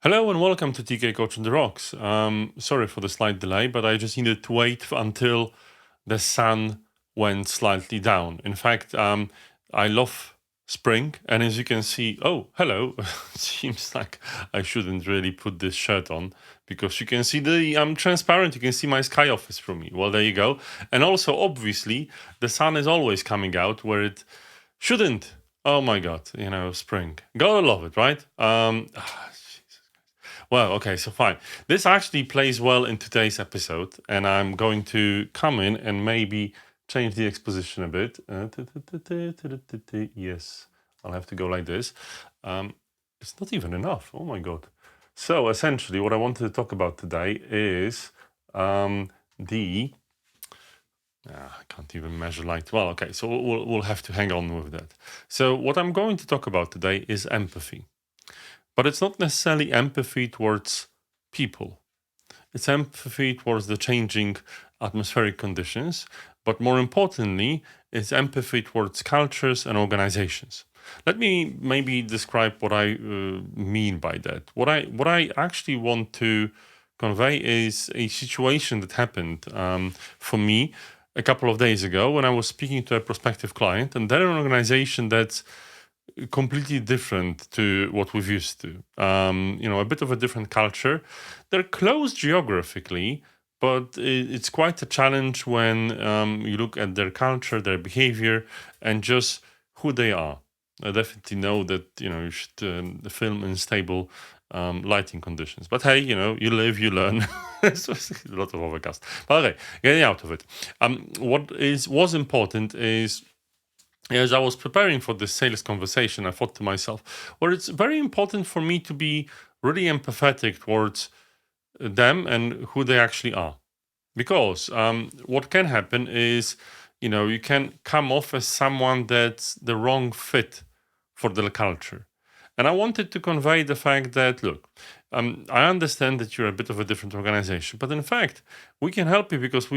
Hello and welcome to TK Coach on the Rocks. Sorry for the slight delay, but I just needed to wait until the sun went slightly down. In fact, I love spring, and as you can see, oh, hello. Seems like I shouldn't really put this shirt on because you can see I'm transparent. You can see my sky office from me. Well, there you go. And also, obviously, the sun is always coming out where it shouldn't. Oh my God, spring. Gotta love it, right? Well, okay, so fine. This actually plays well in today's episode, and I'm going to come in and maybe change the exposition a bit. Yes, I'll have to go like this. It's not even enough. Oh my God. So essentially, what I wanted to talk about today is the. I can't even measure light. Well, okay, so we'll have to hang on with that. So, what I'm going to talk about today is empathy. But it's not necessarily empathy towards people. It's empathy towards the changing atmospheric conditions. But more importantly, it's empathy towards cultures and organizations. Let me maybe describe what I mean by that. What I actually want to convey is a situation that happened for me a couple of days ago when I was speaking to a prospective client, and they're an organization that's completely different to what we've used to. A bit of a different culture. They're close geographically, but it's quite a challenge when you look at their culture, their behavior, and just who they are. I definitely know that you should film in stable lighting conditions. But hey, you live, you learn. It's just a lot of overcast. But okay, getting out of it. Was important is as I was preparing for this sales conversation, I thought to myself, well, it's very important for me to be really empathetic towards them and who they actually are. Because what can happen is, you can come off as someone that's the wrong fit for the culture. And I wanted to convey the fact that, look, I understand that you're a bit of a different organization, but in fact, we can help you because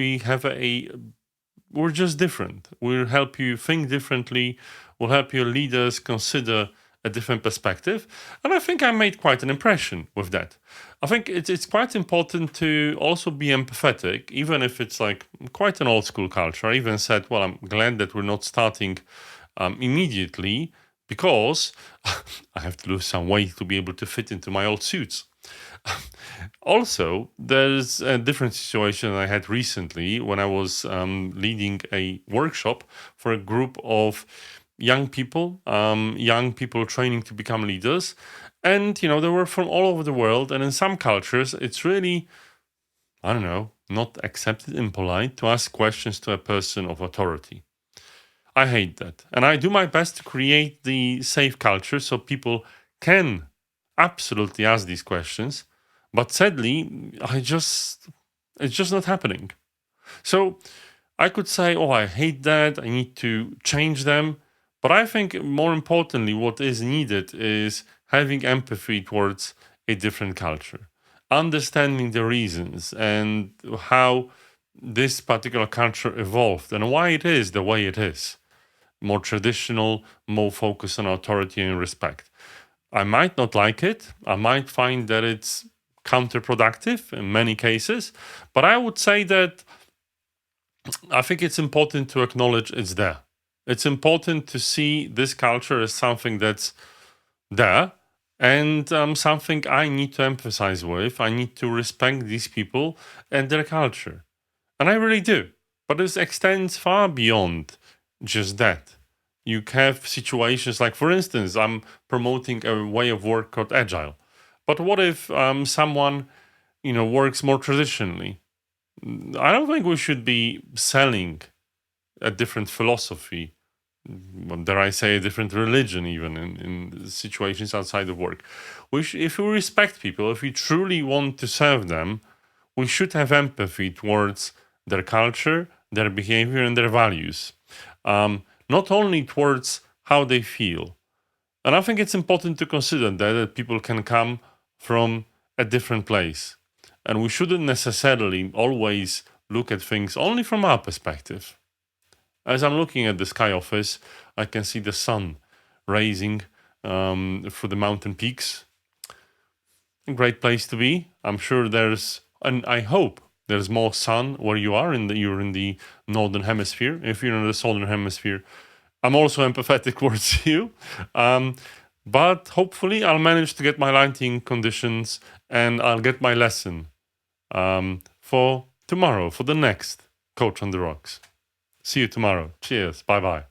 we're just different. We'll help you think differently. We'll help your leaders consider a different perspective. And I think I made quite an impression with that. I think it's quite important to also be empathetic, even if it's like quite an old school culture. I even said, well, I'm glad that we're not starting immediately because I have to lose some weight to be able to fit into my old suits. Also, there's a different situation I had recently when I was leading a workshop for a group of young people training to become leaders. And, they were from all over the world. And in some cultures, it's really, I don't know, not accepted, impolite to ask questions to a person of authority. I hate that. And I do my best to create the safe culture so people can absolutely ask these questions. But sadly, it's just not happening. So I could say, oh, I hate that. I need to change them. But I think more importantly, what is needed is having empathy towards a different culture, understanding the reasons and how this particular culture evolved and why it is the way it is. More traditional, more focused on authority and respect. I might not like it. I might find that it's counterproductive in many cases, but I would say that I think it's important to acknowledge it's there. It's important to see this culture as something that's there and something I need to emphasize with. I need to respect these people and their culture. And I really do. But this extends far beyond just that. You have situations like, for instance, I'm promoting a way of work called agile. But what if someone, works more traditionally? I don't think we should be selling a different philosophy, dare I say, a different religion, even in situations outside of work. If we respect people, if we truly want to serve them, we should have empathy towards their culture, their behavior, and their values, not only towards how they feel. And I think it's important to consider that people can come from a different place. And we shouldn't necessarily always look at things only from our perspective. As I'm looking at the sky office, I can see the sun rising through the mountain peaks. a great place to be. I'm sure and I hope there's more sun where you are. You're in the northern hemisphere. If you're in the southern hemisphere, I'm also empathetic towards you. But hopefully, I'll manage to get my lighting conditions and I'll get my lesson for tomorrow, for the next Coach on the Rocks. See you tomorrow. Cheers. Bye bye.